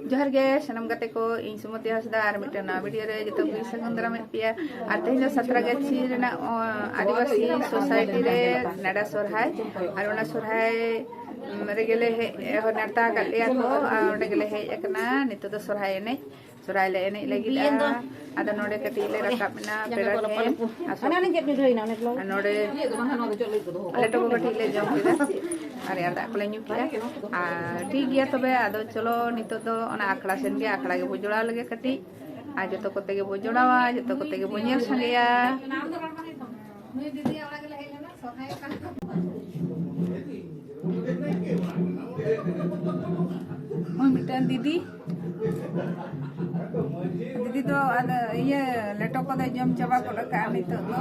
जोहार गे सनम गाते को इन सुमति हासदा और मिटन ना वीडियो रे जतो भी सगंदरा में पिया और तेज सतरागाछी रेना आदिवासी सोसाइटी रे नाडा सोरहाय और ओना सोरहाय रे गेले हे नेता कालिया को ओंडे गेले हे एकना नितो दो सोरहाय एने सोरहाय ले एने लगी आदा नोडे कटी ले रकाबना पेड़ा के आना ने गेट निधोइना नोडे आले तो कटी ले जम किदा अरे यार दाक ले न्यू किया ठीक गया तबे आदो चलो नितो दो ओना आखड़ा सेन के आखड़ा के बोजोड़ा लगे कटी आ जतो कोते के बोजोड़ावा जतो कोते के बोनियर संगेया दीदी ओना गेले हेलेना सोहाय का मिटन दीदी दीदी तो ये लेटो को दे जम चबा को का नितो दो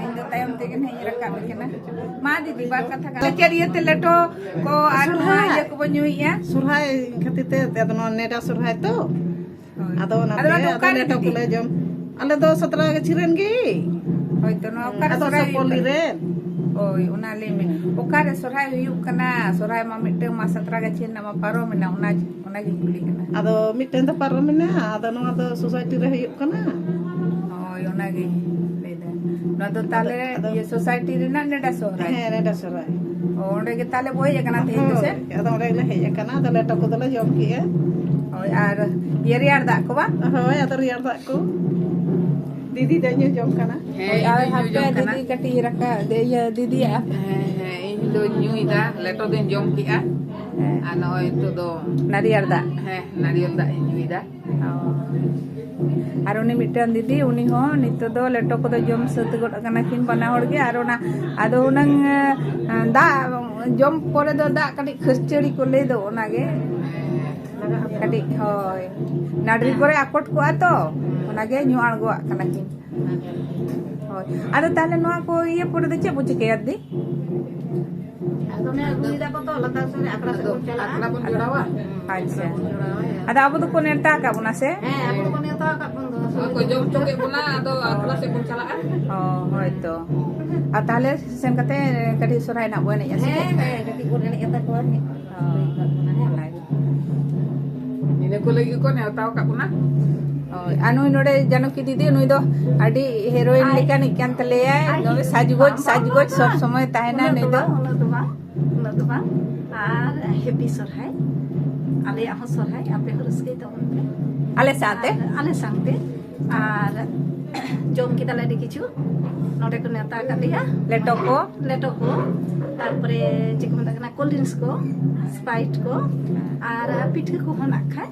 इन दो टाइम ते के नहीं रखा बेना मा दीदी बात कथा का चरिए ते लेटो को आनुआ ये को बनुइया सुरहाय खतिते अदनो नेटा सुरहाय तो अदो ना लेटो को ले जम अले दो 17 के छिरन गे होय तो नो का सुरहाय पोली रे ओय उना ले में ओकारे सुरहाय हुयु कना सुरहाय मा मिटे मा 17 के छिन मा पारो में ना उना गी कुली कना अदो मिटे तो पारो में ना अदो नो अदो सोसाइटी रे हुयु कना ओय उना गी ले दे ना तो ताले ये सोसाइटी रे ना नेडा सोहराय है नेडा सोहराय ओंडे के ताले बोय कना ते तो से अदो रे ले हे कना अदो लेटो को दले जम किए ओय आर ये रियार दा को बा होय अदो रियार दा को दीदी दे जम कना है हापे दीदी कटी रखा दे ये दीदी है इन दो ᱧᱩᱭᱫᱟ लेटो दिन जम किया आ नय तो दो नारियल दा है नारियल दा ᱧᱩᱭᱫᱟ और उनी मिटन दीदी उनी हो नितो दो लेटो को दो जम सत गोड कना किन बना होड़ गे और ना आदो उनंग दा जम परे दो दा कटी खस्चड़ी को ले दो ओना गे कटी होय नाडरी करे आकोट को आतो ओना गे ᱧᱩ आणगो कना किन होय आदो ताले नोआ को ये परे दो चे बुझ के यादी अदो ने दुईदा को तो लता से आकड़ा से आकड़ा बन जोड़ावा अच्छा आदा अब तो को नेता का बुना से अब तो को नेता का बन को जम चोके बुना आदो आकड़ा से बन चला होय तो आ ताले सेन कते कटी सोराय ना बने या से कटी को ने एता को ने इने को लगी को ने ताव का बुना अनु नोडे जानकी दीदी नुई दो अडी हीरोइन लेका निकान तले नोबे साजगोज सब समय ताहेना नै दो उना आर हैप्पी सोरहाय आले आहो सोरहाय आपे हरसके तो आले साथे आर जम की तले किछु नोडे को नेता का दिया लेटो को तारपरे चिक मता कना कोल्ड ड्रिंक्स को स्प्राइट को आर पिठा को होना खाय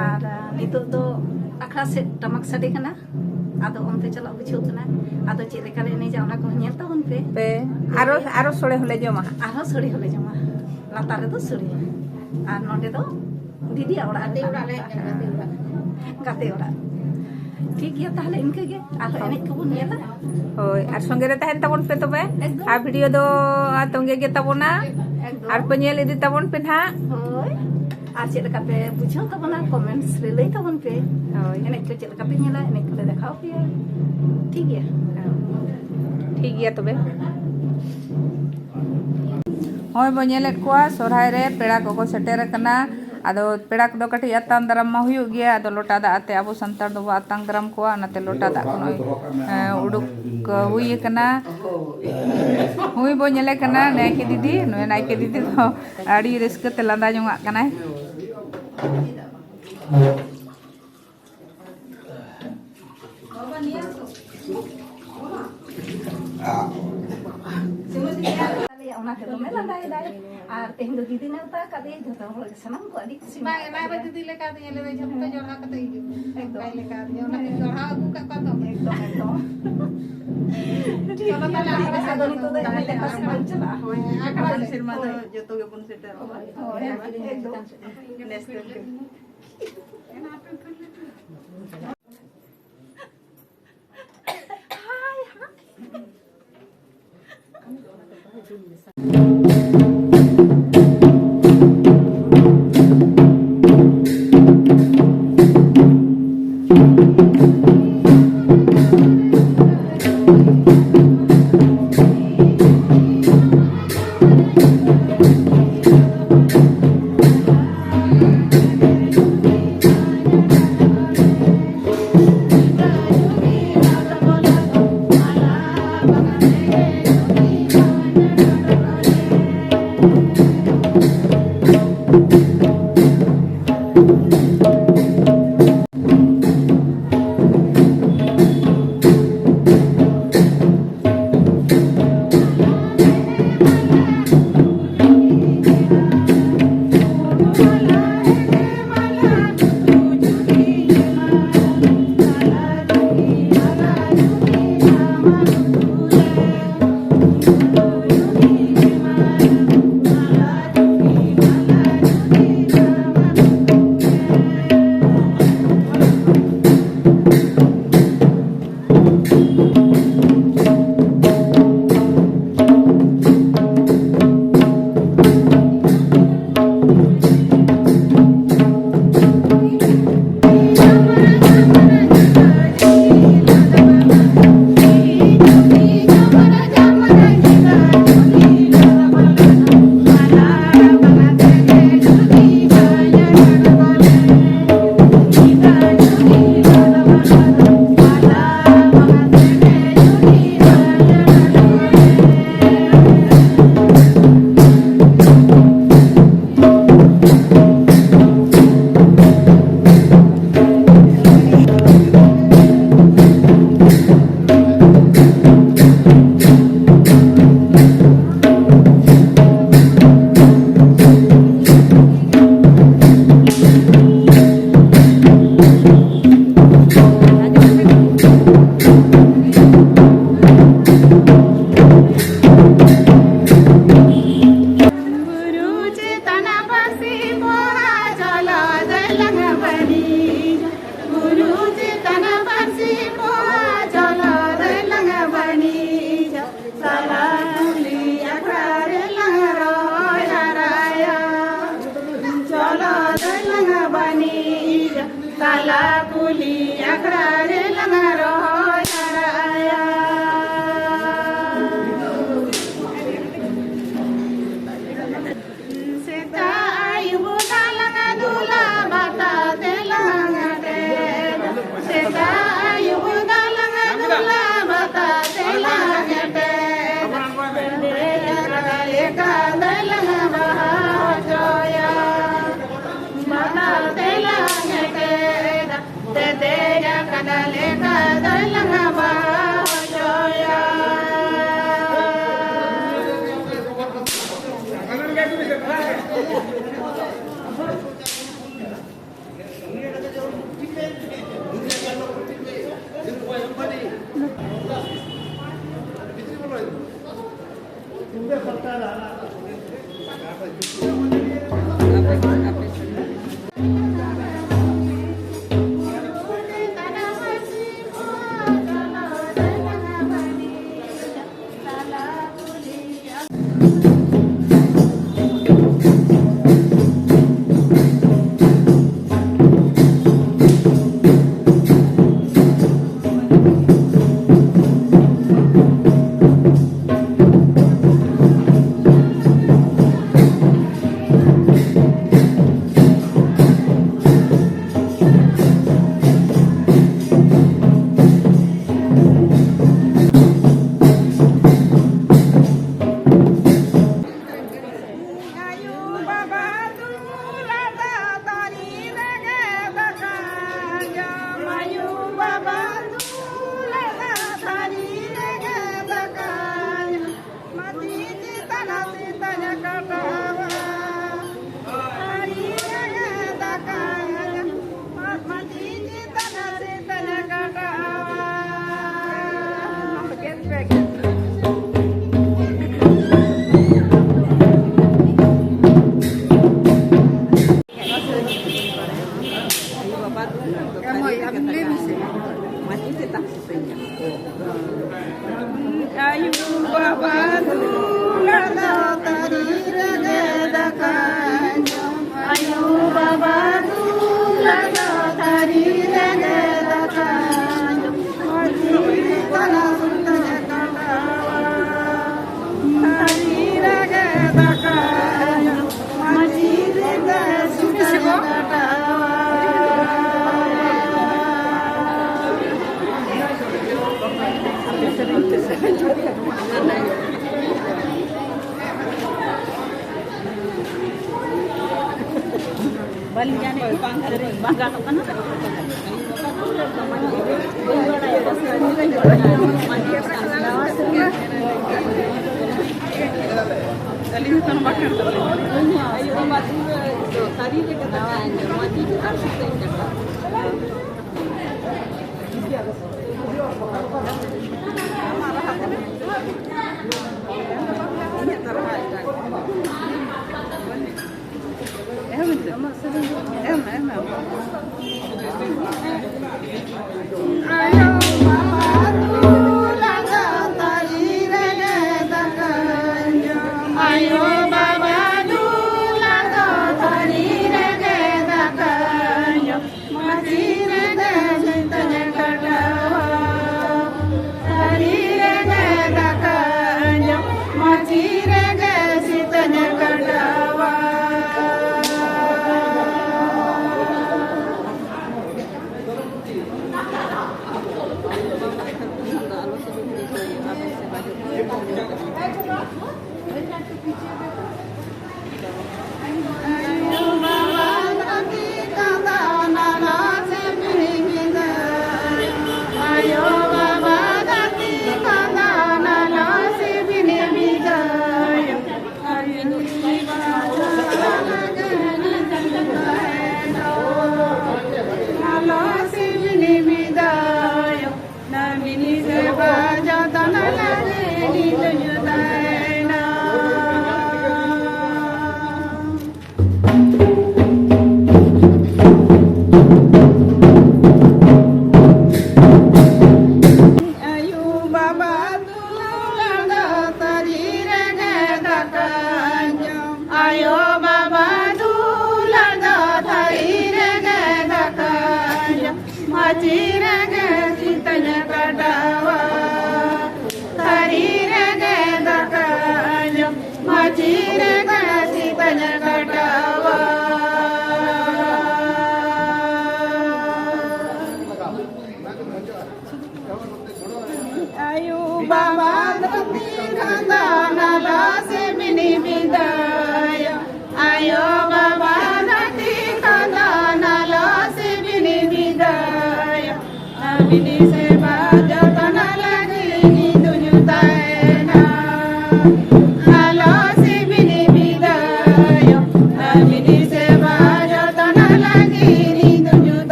आर नितो दो आखड़ा से टमक साडे कना आदो ओनते चला बुझो कना आदो चे लेका ने जावना को नेल तो उनपे पे आरो सोड़े होले जमा लातार रे दो सोड़े आर नोडे दो दीदी ओड़ा गाते ओड़ा ठीक गया ताहले इनके गे आरो एने को बन नेला होय आर संगे रे तहन तबन पे तबे आ वीडियो दो तंगे गे तबना आर पनेल इदी तबन पे ना होय आर चेल का पे बुझो तबना कमेंट्स रे लई तबन पे होय एने के चेल का पे नेला एने को देखाओ पे ठीक गया तबे होय बनेलेट कोआ सोरहाय रे पेड़ा को सेटेर कना आदो पेड़ा को कटी अतान दरम मा हुयु गया आदो लोटा दा आते अबो संतार दो अतांग दरम को नाते लोटा दा को उडुक हुई कना हुई बो नेले कना नायके दीदी तो आड़ी रिस्क ते लांदा जोंगा कना ona ke to mela dai ar tehn do didi nata ka de jota hol sanam ko adi kusi ba ba didi le ka de le jam ka jorha ka te ekdom le ka de ona ke jorha agu ka to ekdom chalo tale amra sa do nito de ene ka se chala akada sirma do joto ge bun setter ekdom neste